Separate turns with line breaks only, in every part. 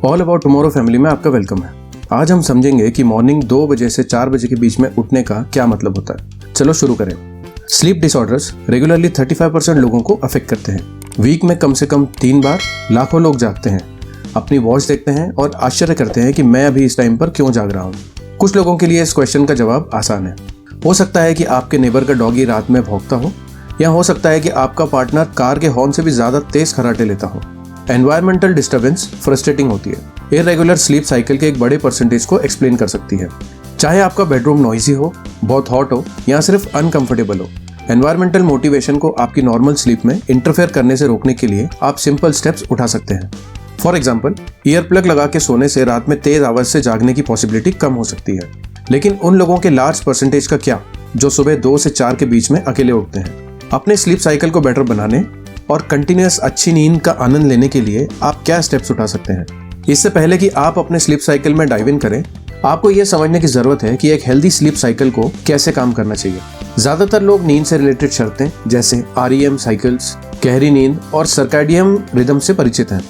All about tomorrow family में आपका welcome है। आज हम समझेंगे कि मॉर्निंग 2 बजे से 4 बजे के बीच में उठने का क्या मतलब होता है। चलो शुरू करें। स्लीप डिसऑर्डर्स रेगुलरली 35% लोगों को अफेक्ट करते हैं। वीक में कम से कम 3 बार लाखों लोग जागते हैं, अपनी वॉच देखते हैं और आश्चर्य करते हैं कि मैं अभी इस टाइम पर क्यों जाग रहा हूँ। कुछ लोगों के लिए इस क्वेश्चन का जवाब आसान है। हो सकता है कि आपके नेबर का डॉगी रात में भौंकता हो, या हो सकता है कि आपका पार्टनर कार के हॉर्न से भी ज़्यादा तेज खर्राटे लेता हो। एनवायरमेंटल डिस्टर्बेंस फ्रस्ट्रेटिंग होती है। इर्रेगुलर स्लीप साइकिल के एक बड़े परसेंटेज को एक्सप्लेन कर सकती है। चाहे आपका बेडरूम नॉइजी हो, बहुत हॉट हो या सिर्फ अनकंफर्टेबल हो, एनवायरमेंटल मोटिवेशन को आपकी नॉर्मल स्लीप में इंटरफेयर करने से रोकने के लिए आप सिंपल स्टेप्स उठा सकते हैं। फॉर एग्जाम्पल, ईयर प्लग लगा के सोने से रात में तेज आवाज से जागने की पॉसिबिलिटी कम हो सकती है। लेकिन उन लोगों के लार्ज परसेंटेज का क्या जो सुबह 2 से 4 के बीच में अकेले उठते हैं? अपने स्लीप साइकिल को बेटर बनाने और कंटिन्यूअस अच्छी नींद का आनंद लेने के लिए आप क्या स्टेप्स उठा सकते हैं? इससे पहले कि आप अपने स्लीप साइकिल में डाइव इन करें, आपको यह समझने की जरूरत है कि एक हेल्दी स्लीप साइकिल को कैसे काम करना चाहिए। ज्यादातर लोग नींद से रिलेटेड शर्तें जैसे REM साइकिल्स, गहरी नींद और सर्कैडियन रिदम से परिचित हैं।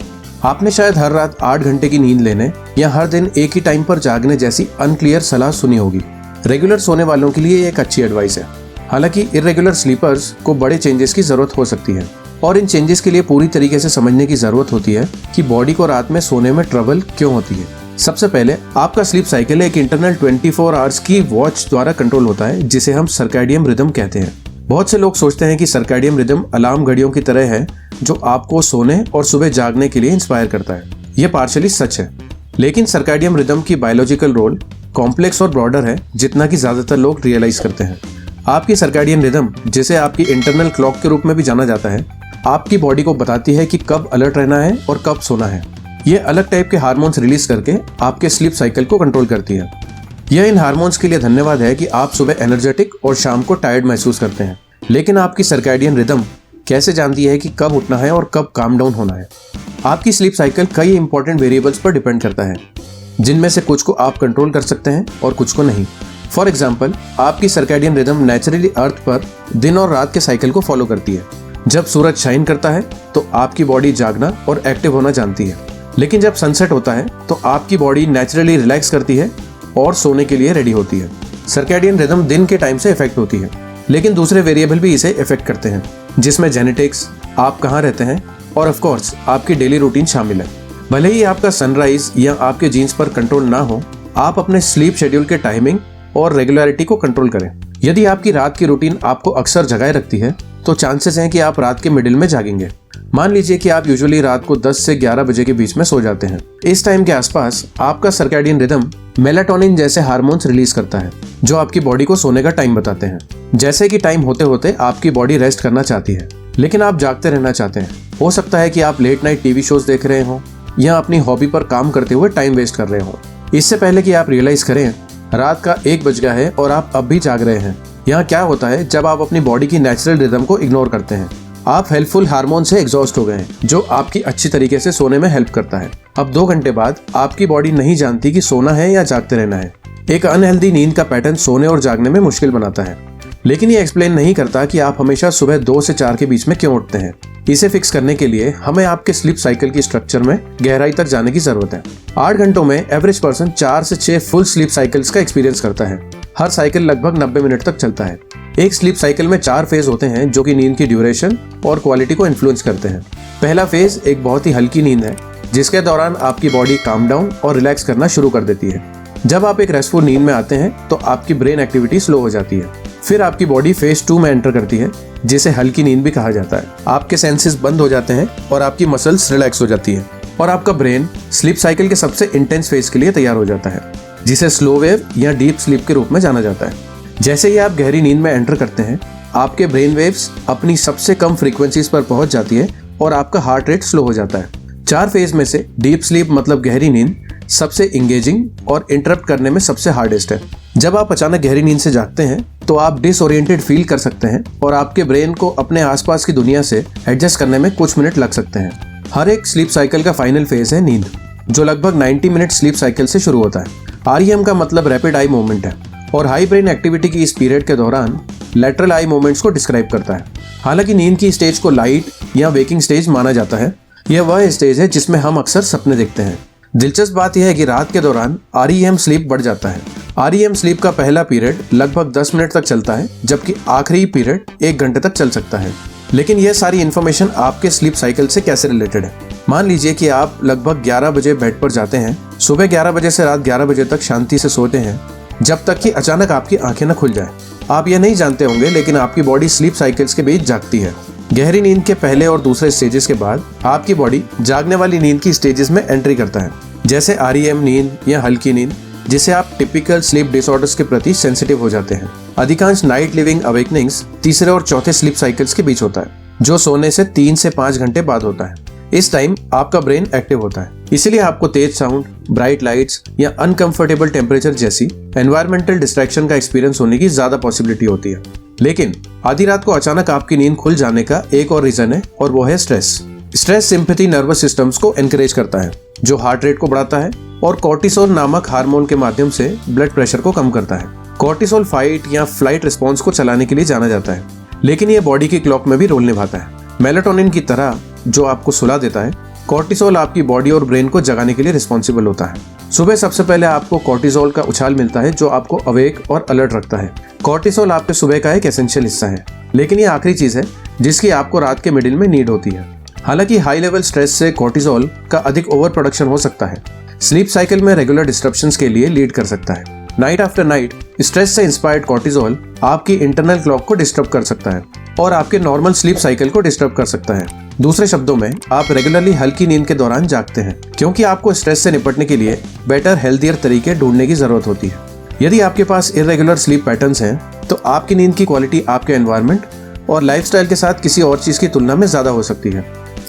आपने शायद हर रात 8 घंटे की नींद लेने या हर दिन एक ही टाइम पर जागने जैसी अनक्लियर सलाह सुनी होगी। रेगुलर सोने वालों के लिए एक अच्छी एडवाइस है। हालांकि इर्रेगुलर स्लीपर्स को बड़े चेंजेस की जरूरत हो सकती है और इन चेंजेस के लिए पूरी तरीके से समझने की जरूरत होती है कि बॉडी को रात में सोने में ट्रबल क्यों होती है। सबसे पहले, आपका स्लीप साइकिल एक इंटरनल 24 आवर्स की वॉच द्वारा कंट्रोल होता है, जिसे हम सर्कैडियन रिदम कहते हैं। बहुत से लोग सोचते हैं कि सर्कैडियन रिदम अलार्म घड़ियों की तरह है जो आपको सोने और सुबह जागने के लिए इंस्पायर करता है। यह पार्शियली सच है, लेकिन सर्कैडियन रिदम की बायोलॉजिकल रोल कॉम्प्लेक्स और ब्रॉडर है जितना कि ज्यादातर लोग रियलाइज करते हैं। आपकी सर्कैडियन रिदम, जिसे आपकी इंटरनल क्लॉक के रूप में भी जाना जाता है, आपकी बॉडी को बताती है कि कब अलर्ट रहना है और कब सोना है। ये अलग टाइप के हार्मोन्स रिलीज करके आपके स्लीप साइकिल को कंट्रोल करती है। यह इन हार्मोन्स के लिए धन्यवाद है कि आप सुबह एनर्जेटिक और शाम को टायर्ड महसूस करते हैं। लेकिन आपकी सर्कैडियन रिदम कैसे जानती है कि कब उठना है और कब काम डाउन होना है? आपकी स्लीप साइकिल कई इंपॉर्टेंट वेरिएबल्स पर डिपेंड करता है, जिनमें से कुछ को आप कंट्रोल कर सकते हैं और कुछ को नहीं। फॉर एग्जाम्पल, आपकी सर्कैडियन रिदम नेचुरली अर्थ पर दिन और रात के साइकिल को फॉलो करती है। जब सूरज शाइन करता है तो आपकी बॉडी जागना और एक्टिव होना जानती है, लेकिन जब सनसेट होता है तो आपकी बॉडी नेचुरली रिलैक्स करती है और सोने के लिए रेडी होती है। सर्कैडियन रिदम दिन के टाइम से इफेक्ट होती है, लेकिन दूसरे वेरिएबल भी इसे इफेक्ट करते हैं, जिसमें जेनेटिक्स, आप कहाँ रहते हैं और ऑफ कोर्स आपकी डेली रूटीन शामिल है। भले ही आपका सनराइज या आपके जीन्स पर कंट्रोल ना हो, आप अपने स्लीप शेड्यूल के टाइमिंग और रेगुलरिटी को कंट्रोल करें। यदि आपकी रात की रूटीन आपको अक्सर जगाए रखती है तो चांसेस हैं कि आप रात के मिडिल में जागेंगे। मान लीजिए कि आप यूजुअली रात को 10 से 11 बजे के बीच में सो जाते हैं। इस टाइम के आसपास आपका सर्कैडियन रिदम मेलाटोनिन जैसे हार्मोन्स रिलीज करता है, जो आपकी बॉडी को सोने का टाइम बताते हैं। जैसे कि टाइम होते होते आपकी बॉडी रेस्ट करना चाहती है, लेकिन आप जागते रहना चाहते हैं। हो सकता है कि आप लेट नाइट टीवी शोज देख रहे हो या अपनी हॉबी पर काम करते हुए टाइम वेस्ट कर रहे हो। इससे पहले कि आप रियलाइज करें रात का 1 बज गया है और आप अब भी जाग रहे हैं। यहाँ क्या होता है, जब आप अपनी बॉडी की नेचुरल रिदम को इग्नोर करते हैं, आप हेल्पफुल हार्मोन से एग्जॉस्ट हो गए हैं, जो आपकी अच्छी तरीके से सोने में हेल्प करता है। अब 2 घंटे बाद आपकी बॉडी नहीं जानती कि सोना है या जागते रहना है। एक अनहेल्दी नींद का पैटर्न सोने और जागने में मुश्किल बनाता है, लेकिन ये एक्सप्लेन नहीं करता कि आप हमेशा सुबह 2 से 4 के बीच में क्यों उठते हैं। इसे फिक्स करने के लिए हमें आपके स्लीप साइकिल की स्ट्रक्चर में गहराई तक जाने की जरूरत है। 8 घंटों में एवरेज पर्सन 4 से 6 फुल स्लीप साइकिल्स का एक्सपीरियंस करता है। हर साइकिल लगभग 90 मिनट तक चलता है। एक स्लीप साइकिल में 4 फेज होते हैं जो कि नींद की ड्यूरेशन और क्वालिटी को इन्फ्लुएंस करते हैं। पहला फेज एक बहुत ही हल्की नींद है, जिसके दौरान आपकी बॉडी काम डाउन और रिलैक्स करना शुरू कर देती है। जब आप एक रेस्टफुल नींद में आते हैं तो आपकी ब्रेन एक्टिविटी स्लो हो जाती है। फिर आपकी बॉडी फेज 2 में एंटर करती है, जिसे हल्की नींद भी कहा जाता है। आपके सेंसेस बंद हो जाते हैं और आपकी मसल्स रिलैक्स हो जाती है और आपका ब्रेन स्लीप साइकिल के सबसे इंटेंस फेज के लिए तैयार हो जाता है, जिसे स्लो वेव या डीप स्लीप के रूप में जाना जाता है। जैसे ही आप गहरी नींद में एंटर करते हैं, आपके ब्रेन वेव्स अपनी सबसे कम फ्रीक्वेंसीज पर पहुंच जाती है और आपका हार्ट रेट स्लो हो जाता है। 4 फेज में से डीप स्लीप मतलब गहरी नींद सबसे इंगेजिंग और इंटरप्ट करने में सबसे हार्डेस्ट है। जब आप अचानक गहरी नींद से जागते हैं तो आप डिसओरिएंटेड फील कर सकते हैं और आपके ब्रेन को अपने आसपास की दुनिया से एडजस्ट करने में कुछ मिनट लग सकते हैं। हर एक स्लीप साइकिल का फाइनल फेज है नींद, जो लगभग 90 मिनट स्लीप साइकिल से शुरू होता है। REM का मतलब रैपिड आई मूवमेंट है और हाई ब्रेन एक्टिविटी की इस पीरियड के दौरान लैटरल आई मूवमेंट्स को डिस्क्राइब करता है। हालांकि नींद की स्टेज को लाइट या वेकिंग स्टेज माना जाता है। यह वह स्टेज है जिसमें हम अक्सर सपने देखते हैं। दिलचस्प बात यह है कि रात के दौरान REM स्लीप बढ़ जाता है। REM स्लीप का पहला पीरियड लगभग 10 मिनट तक चलता है, जबकि आखिरी पीरियड 1 घंटे तक चल सकता है। लेकिन यह सारी इन्फॉर्मेशन आपके स्लीप साइकिल से कैसे रिलेटेड है? मान लीजिए कि आप लगभग 11 बजे बेड पर जाते हैं, सुबह 11 बजे से रात 11 बजे तक शांति से सोते हैं, जब तक कि अचानक आपकी आंखें न खुल जाए। आप यह नहीं जानते होंगे, लेकिन आपकी बॉडी स्लीप साइकिल्स के बीच जागती है। गहरी नींद के पहले और दूसरे स्टेजेस के बाद आपकी बॉडी जागने वाली नींद की स्टेजेस में एंट्री करता है, जैसे REM नींद या हल्की नींद, जिसे आप टिपिकल स्लीप डिसऑर्डर्स के प्रति सेंसिटिव हो जाते हैं। अधिकांश नाइट लिविंग अवेकनिंग्स तीसरे और चौथे स्लीप साइकिल्स के बीच होता है, जो सोने से 3 से 5 घंटे बाद होता है। इस टाइम आपका ब्रेन एक्टिव होता है, इसलिए आपको तेज साउंड, ब्राइट लाइट्स या अनकंफर्टेबल टेम्परेचर जैसी एनवायरमेंटल डिस्ट्रैक्शन का एक्सपीरियंस होने की ज्यादा पॉसिबिलिटी होती है। लेकिन आधी रात को अचानक आपकी नींद खुल जाने का एक और रीजन है, और वो है stress. Stress sympathy nervous systems को एनकरेज करता है, जो हार्ट रेट को बढ़ाता है और कॉर्टिसोल नामक हार्मोन के माध्यम से ब्लड प्रेशर को कम करता है। कॉर्टिसोल फाइट या फ्लाइट रिस्पॉन्स को चलाने के लिए जाना जाता है, लेकिन ये बॉडी की क्लॉक में भी रोल निभाता है। मेलाटोनिन की तरह जो आपको सुला देता है, कॉर्टिसोल आपकी बॉडी और ब्रेन को जगाने के लिए रिस्पॉन्सिबल होता है। सुबह सबसे पहले आपको कॉर्टिसोल का उछाल मिलता है, जो आपको अवेक और अलर्ट रखता है। कॉर्टिसोल आपके सुबह का एक एसेंशियल हिस्सा है, लेकिन ये आखिरी चीज है जिसकी आपको रात के मिडिल में नीड होती है। हालांकि हाई लेवल स्ट्रेस से कॉर्टिसोल का अधिक ओवर प्रोडक्शन हो सकता है, स्लीप साइकिल में रेगुलर डिस्टरप्शंस के लिए लीड कर सकता है। नाइट आफ्टर नाइट स्ट्रेस से इंस्पायर्ड कॉर्टिसोल आपकी इंटरनल क्लॉक को डिस्टर्ब कर सकता है और आपके नॉर्मल स्लीप साइकिल को डिस्टर्ब कर सकता है। दूसरे शब्दों में, आप रेगुलरली हल्की नींद के दौरान जागते हैं, क्योंकि आपको स्ट्रेस से निपटने के लिए बेटर हेल्थियर तरीके ढूंढने की जरूरत होती है। यदि आपके पास इरेगुलर स्लीप पैटर्न्स हैं, तो आपकी नींद की क्वालिटी आपके एनवायरनमेंट और लाइफस्टाइल के साथ किसी और चीज की तुलना में ज्यादा हो सकती है।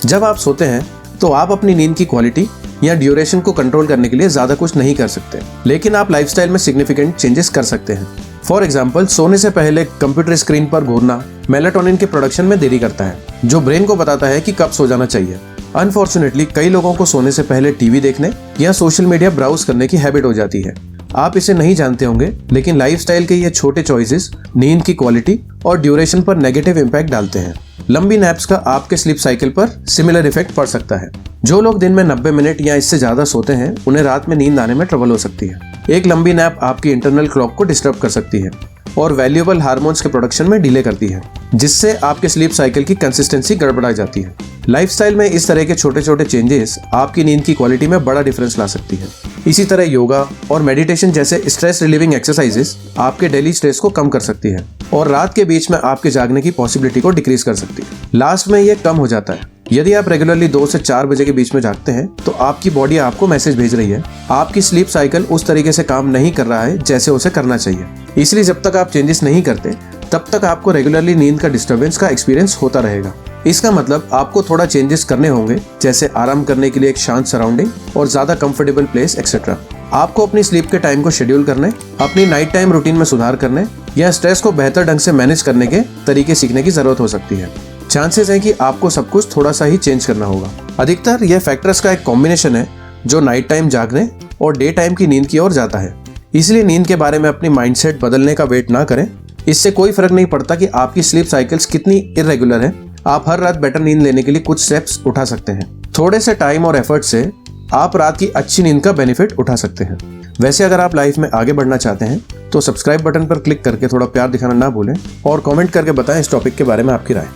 जब आप सोते हैं तो आप अपनी नींद की क्वालिटी या ड्यूरेशन को कंट्रोल करने के लिए ज्यादा कुछ नहीं कर सकते, लेकिन आप लाइफस्टाइल में सिग्निफिकेंट चेंजेस कर सकते हैं। फॉर एग्जाम्पल, सोने से पहले कंप्यूटर स्क्रीन पर घूरना मेलाटोनिन के प्रोडक्शन में देरी करता है, जो ब्रेन को बताता है कि कब सो जाना चाहिए। अनफॉर्चुनेटली कई लोगों को सोने से पहले टीवी देखने या सोशल मीडिया ब्राउज करने की हैबिट हो जाती है। आप इसे नहीं जानते होंगे, लेकिन लाइफस्टाइल के ये छोटे चॉइसेस नींद की क्वालिटी और ड्यूरेशन पर नेगेटिव इम्पैक्ट डालते हैं। लंबी नैप्स का आपके स्लीप साइकिल पर सिमिलर इफेक्ट पड़ सकता है। जो लोग दिन में 90 मिनट या इससे ज्यादा सोते हैं, उन्हें रात में नींद आने में ट्रबल हो सकती है। एक लंबी नैप आपकी इंटरनल क्लॉक को डिस्टर्ब कर सकती है और वैल्यूएबल हार्मोन्स के प्रोडक्शन में डिले करती है, जिससे आपके स्लीप साइकिल की कंसिस्टेंसी गड़बड़ा जाती है। लाइफस्टाइल में इस तरह के छोटे छोटे चेंजेस आपकी नींद की क्वालिटी में बड़ा डिफरेंस ला सकती है। इसी तरह योगा और मेडिटेशन जैसे स्ट्रेस रिलीविंग एक्सरसाइजेस आपके डेली स्ट्रेस को कम कर सकती है और रात के बीच में आपके जागने की पॉसिबिलिटी को डिक्रीज कर सकती है। लास्ट में ये कम हो जाता है। यदि आप रेगुलरली 2 से 4 बजे के बीच में जागते हैं, तो आपकी बॉडी आपको मैसेज भेज रही है आपकी स्लीप साइकिल उस तरीके से काम नहीं कर रहा है जैसे उसे करना चाहिए। इसलिए जब तक आप चेंजेस नहीं करते, तब तक आपको रेगुलरली नींद का डिस्टर्बेंस का एक्सपीरियंस होता रहेगा। इसका मतलब आपको थोड़ा चेंजेस करने होंगे, जैसे आराम करने के लिए एक शांत सराउंडिंग और ज्यादा कंफर्टेबल प्लेस एक्सेट्रा। आपको अपनी स्लीप के टाइम को शेड्यूल करने, अपनी नाइट टाइम रूटीन में सुधार करने या स्ट्रेस को बेहतर ढंग से मैनेज करने के तरीके सीखने की जरूरत हो सकती है। चांसेस है कि आपको सब कुछ थोड़ा सा ही चेंज करना होगा। अधिकतर यह फैक्टर्स का एक कॉम्बिनेशन है जो नाइट टाइम जागने और डे टाइम की नींद की ओर जाता है। इसलिए नींद के बारे में अपनी माइंडसेट बदलने का वेट ना करें। इससे कोई फर्क नहीं पड़ता कि आपकी स्लीप साइकिल्स कितनी इरेगुलर है। आप हर रात बेटर नींद लेने के लिए कुछ स्टेप्स उठा सकते हैं। थोड़े से टाइम और एफर्ट से आप रात की अच्छी नींद का बेनिफिट उठा सकते हैं। वैसे अगर आप लाइफ में आगे बढ़ना चाहते हैं, तो सब्सक्राइब बटन पर क्लिक करके थोड़ा प्यार दिखाना ना भूलें और कमेंट करके बताएं इस टॉपिक के बारे में आपकी राय।